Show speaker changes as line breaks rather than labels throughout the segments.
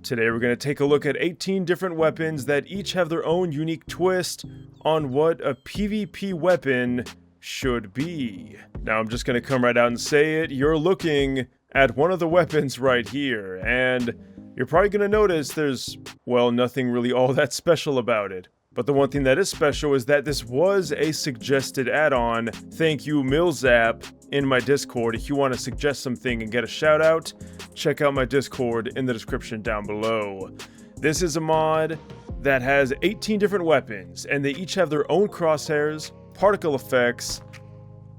Today we're going to take a look at 18 different weapons that each have their own unique twist on what a PvP weapon should be. Now I'm just going to come right out and say it, you're looking at one of the weapons right here, and you're probably going to notice there's, well, nothing really all that special about it. But the one thing that is special is that this was a suggested add-on. Thank you, Milzap, in my Discord. If you want to suggest something and get a shout out, check out my Discord in the description down below. This is a mod that has 18 different weapons, and they each have their own crosshairs, particle effects,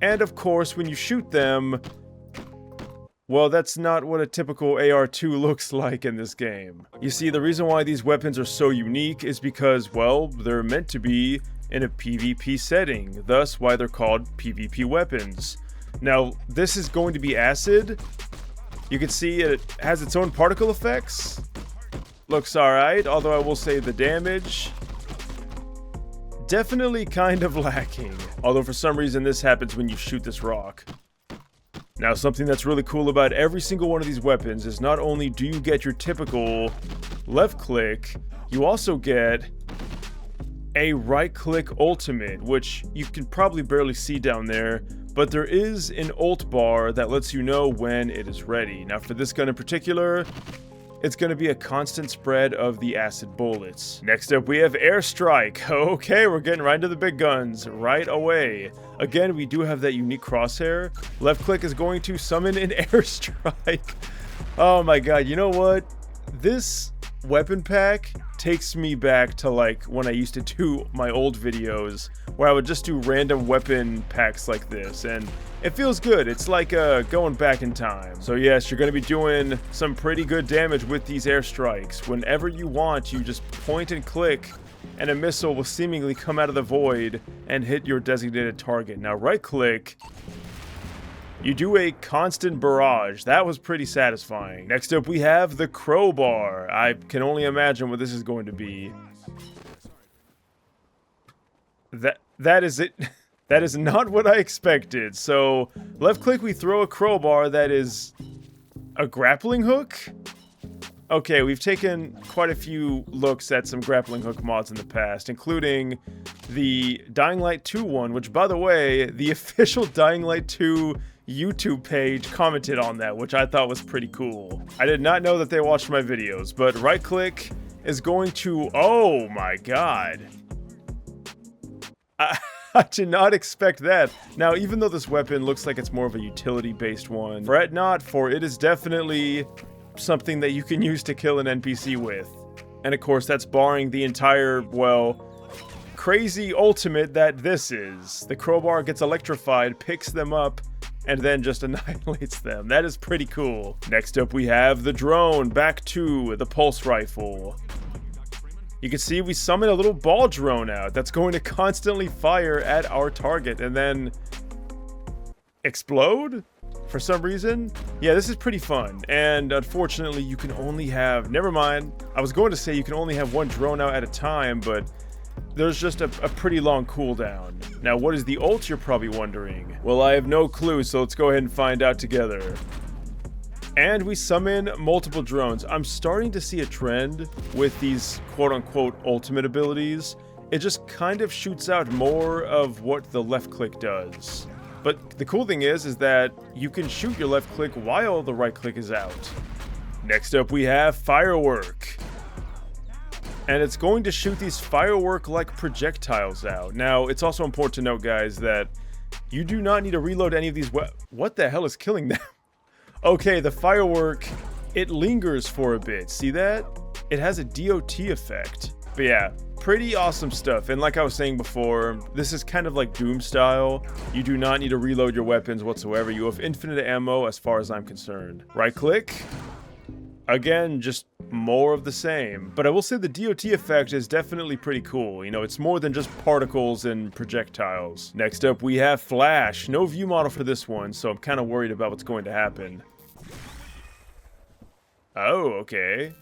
and of course, when you shoot them, well, that's not what a typical AR2 looks like in this game. You see, the reason why these weapons are so unique is because, well, they're meant to be in a PvP setting, thus why they're called PvP weapons. Now, this is going to be acid. You can see it has its own particle effects. Looks alright, although I will say the damage, definitely kind of lacking. Although for some reason this happens when you shoot this rock. Now, something that's really cool about every single one of these weapons is not only do you get your typical left click, you also get a right click ultimate, which you can probably barely see down there, but there is an ult bar that lets you know when it is ready. Now, for this gun in particular, it's going to be a constant spread of the acid bullets. Next up, we have Airstrike. Okay, we're getting right into the big guns right away. Again, we do have that unique crosshair. Left click is going to summon an Airstrike. Oh my god, you know what? This weapon pack takes me back to like when I used to do my old videos where I would just do random weapon packs like this, and it feels good. It's like going back in time. So yes, you're going to be doing some pretty good damage with these airstrikes. Whenever you want, you just point and click, and a missile will seemingly come out of the void and hit your designated target. Now right click, you do a constant barrage. That was pretty satisfying. Next up, we have the Crowbar. I can only imagine what this is going to be. That is it. That is not what I expected. So, left click, we throw a crowbar that is a grappling hook? Okay, we've taken quite a few looks at some grappling hook mods in the past, including the Dying Light 2 one, which, by the way, the official Dying Light 2 YouTube page commented on that, which I thought was pretty cool. I did not know that they watched my videos, but right click is going to... Oh my god. I did not expect that. Now, even though this weapon looks like it's more of a utility-based one, fret not, for it is definitely something that you can use to kill an NPC with. And of course, that's barring the entire, well, crazy ultimate that this is. The crowbar gets electrified, picks them up, and then just annihilates them. That is pretty cool. Next up, we have the drone, back to the pulse rifle. You can see we summon a little ball drone out that's going to constantly fire at our target and then explode for some reason. Yeah, this is pretty fun, and unfortunately you can only have, never mind, I was going to say you can only have one drone out at a time, but there's just a pretty long cooldown. Now, what is the ult, you're probably wondering? Well, I have no clue, so let's go ahead and find out together. And we summon multiple drones. I'm starting to see a trend with these quote-unquote ultimate abilities. It just kind of shoots out more of what the left click does. But the cool thing is that you can shoot your left click while the right click is out. Next up, we have Firework. And it's going to shoot these firework-like projectiles out. Now, it's also important to note, guys, that you do not need to reload any of these what the hell is killing them? Okay, the firework, it lingers for a bit. See that? It has a DOT effect. But yeah, pretty awesome stuff. And like I was saying before, this is kind of like Doom style. You do not need to reload your weapons whatsoever. You have infinite ammo as far as I'm concerned. Right click. Again, just more of the same. But I will say the DOT effect is definitely pretty cool. You know, it's more than just particles and projectiles. Next up, we have Flash. No view model for this one, so I'm kind of worried about what's going to happen. Oh, okay.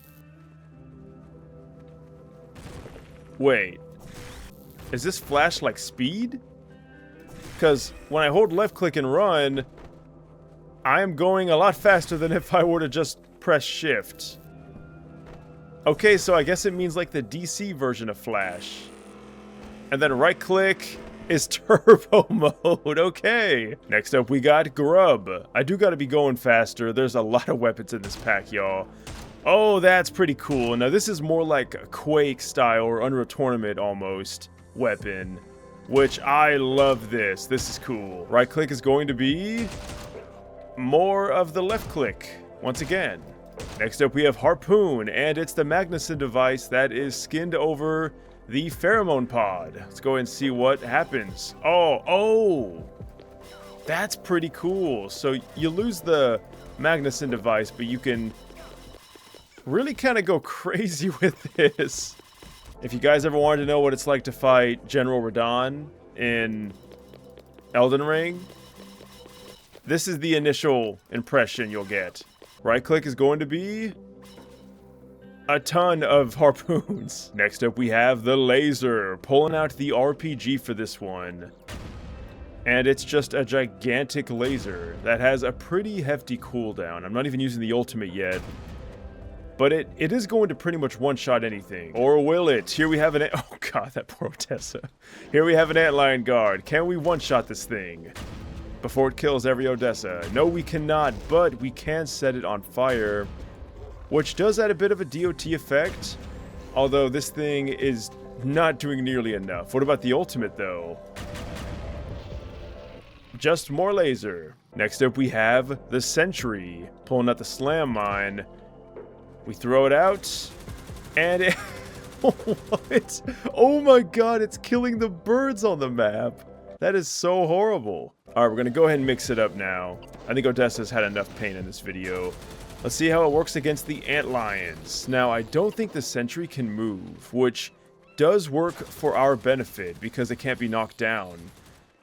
Wait. Is this Flash like speed? Because when I hold left click and run, I am going a lot faster than if I were to just press shift. Okay, so I guess it means like the DC version of Flash. And then right click is turbo mode. Okay. Next up we got Grub. I do gotta be going faster. There's a lot of weapons in this pack, y'all. Oh, that's pretty cool. Now this is more like a Quake style or Unreal Tournament almost weapon, which I love this. This is cool. Right click is going to be more of the left click once again. Next up we have Harpoon, and it's the Magnuson device that is skinned over the pheromone pod. Let's go ahead and see what happens. Oh, that's pretty cool. So you lose the Magnuson device, but you can really kind of go crazy with this. If you guys ever wanted to know what it's like to fight General Radon in Elden Ring, this is the initial impression you'll get. Right click is going to be a ton of harpoons. Next up we have the laser, pulling out the RPG for this one. And it's just a gigantic laser that has a pretty hefty cooldown. I'm not even using the ultimate yet. But it is going to pretty much one-shot anything. Or will it? Here we have an... Oh god, that poor Odessa. Here we have an Antlion Guard. Can we one-shot this thing before it kills every Odessa? No, we cannot, but we can set it on fire, which does add a bit of a DOT effect, although this thing is not doing nearly enough. What about the ultimate, though? Just more laser. Next up, we have the Sentry, pulling out the slam mine. We throw it out, and it... What? Oh my god, it's killing the birds on the map. That is so horrible. Alright, we're gonna go ahead and mix it up now. I think Odessa's had enough pain in this video. Let's see how it works against the Antlions. Now, I don't think the Sentry can move, which does work for our benefit because it can't be knocked down.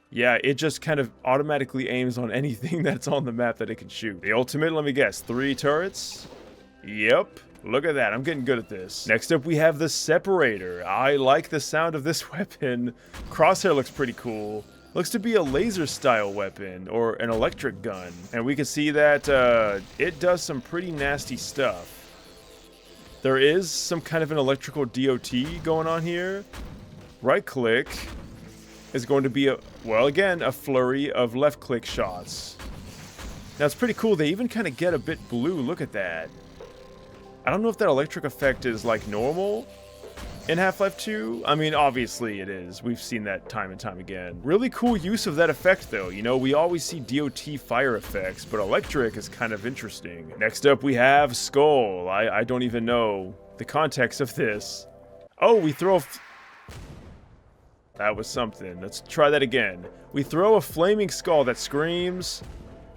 Yeah, it just kind of automatically aims on anything that's on the map that it can shoot. The ultimate, let me guess, 3 turrets? Yep. Look at that, I'm getting good at this. Next up we have the Separator. I like the sound of this weapon. Crosshair looks pretty cool. Looks to be a laser style weapon, or an electric gun. And we can see that it does some pretty nasty stuff. There is some kind of an electrical DOT going on here. Right click is going to be well again, a flurry of left click shots. Now it's pretty cool, they even kind of get a bit blue, look at that. I don't know if that electric effect is like normal in Half-Life 2. I mean, obviously it is. We've seen that time and time again. Really cool use of that effect though. You know, we always see DOT fire effects, but electric is kind of interesting. Next up we have Skull. I don't even know the context of this. Oh, we throw that was something. Let's try that again. We throw a flaming skull that screams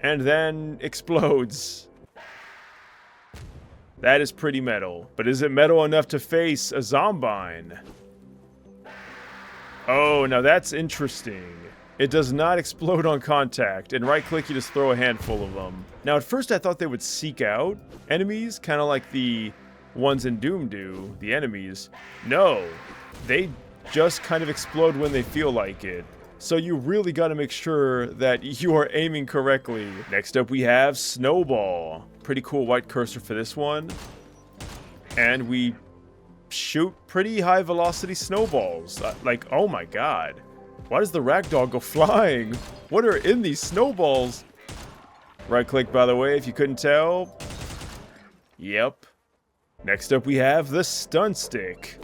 and then explodes. That is pretty metal. But is it metal enough to face a Zombine? Oh, now that's interesting. It does not explode on contact. And right click, you just throw a handful of them. Now at first I thought they would seek out enemies, kind of like the ones in Doom do, the enemies. No, they just kind of explode when they feel like it. So you really got to make sure that you are aiming correctly. Next up we have Snowball. Pretty cool white cursor for this one. And we shoot pretty high velocity snowballs. Like, oh my god. Why does the ragdoll go flying? What are in these snowballs? Right click, by the way, if you couldn't tell. Yep. Next up we have the stun stick.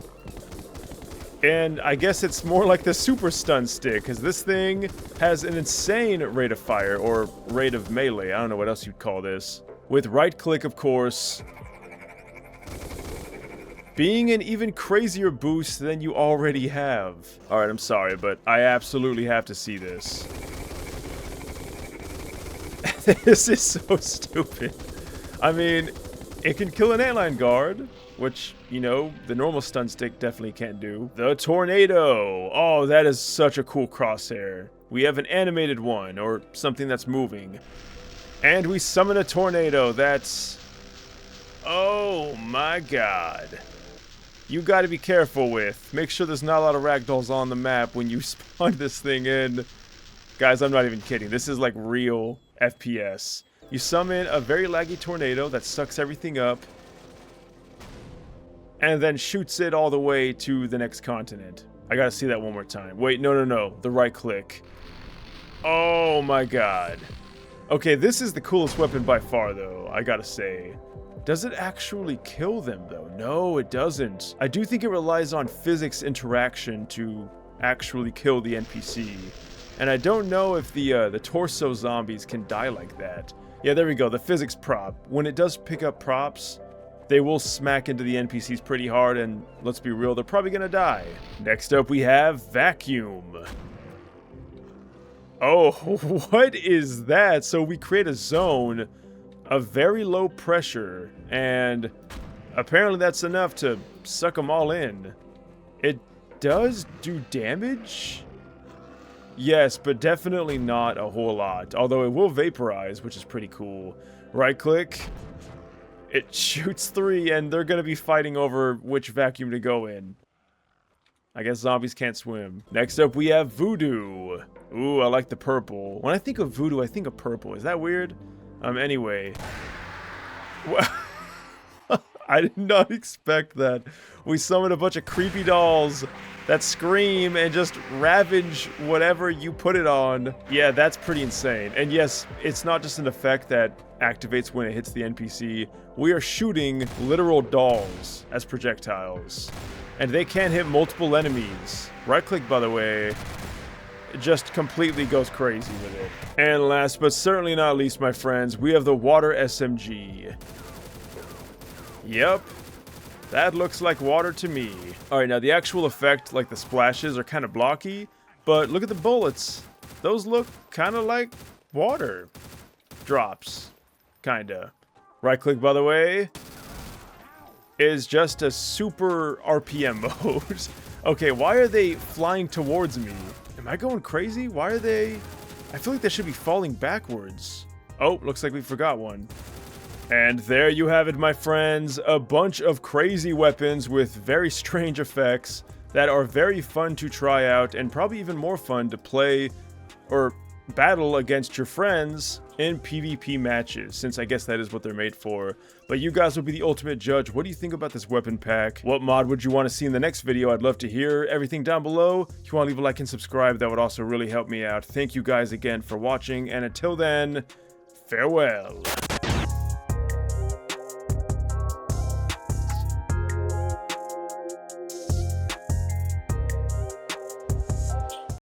And I guess it's more like the super stun stick, because this thing has an insane rate of fire, or rate of melee, I don't know what else you'd call this. With right click, of course, being an even crazier boost than you already have. Alright, I'm sorry, but I absolutely have to see this. This is so stupid. I mean, it can kill an Antlion Guard, which, you know, the normal stun stick definitely can't do. The tornado! Oh, that is such a cool crosshair. We have an animated one, or something that's moving. And we summon a tornado that's... oh my god. You gotta be careful with. Make sure there's not a lot of ragdolls on the map when you spawn this thing in. Guys, I'm not even kidding. This is like real FPS. You summon a very laggy tornado that sucks everything up. and then shoots it all the way to the next continent. I gotta see that one more time. Wait, no. The right click. Oh my god. Okay, this is the coolest weapon by far, though, I gotta say. Does it actually kill them, though? No, it doesn't. I do think it relies on physics interaction to actually kill the NPC. And I don't know if the torso zombies can die like that. Yeah, there we go, the physics prop. When it does pick up props, they will smack into the NPCs pretty hard, and let's be real, they're probably gonna die. Next up, we have Vacuum. Oh, what is that? So we create a zone of very low pressure, and apparently that's enough to suck them all in. It does do damage? Yes, but definitely not a whole lot, although it will vaporize, which is pretty cool. Right click, it shoots 3, and they're gonna be fighting over which vacuum to go in. I guess zombies can't swim. Next up, we have Voodoo. Ooh, I like the purple. When I think of Voodoo, I think of purple. Is that weird? Anyway. I did not expect that. We summoned a bunch of creepy dolls that scream and just ravage whatever you put it on. Yeah, that's pretty insane. And yes, it's not just an effect that activates when it hits the NPC. We are shooting literal dolls as projectiles. And they can hit multiple enemies. Right click, by the way, it just completely goes crazy with it. And last but certainly not least, my friends, we have the water SMG. Yep, that looks like water to me. Alright, now the actual effect, like the splashes, are kind of blocky, but look at the bullets. Those look kind of like water drops, kinda. Right click, by the way, is just a super RPM mode. Okay, why are they flying towards me? Am I going crazy? Why are they... I feel like they should be falling backwards. Oh, looks like we forgot one. And there you have it, my friends. A bunch of crazy weapons with very strange effects that are very fun to try out and probably even more fun to play or battle against your friends in PvP matches, since I guess that is what they're made for. But you guys will be the ultimate judge. What do you think about this weapon pack? What mod would you want to see in the next video? I'd love to hear everything down below. If you want to leave a like and subscribe, that would also really help me out. Thank you guys again for watching, and until then, farewell.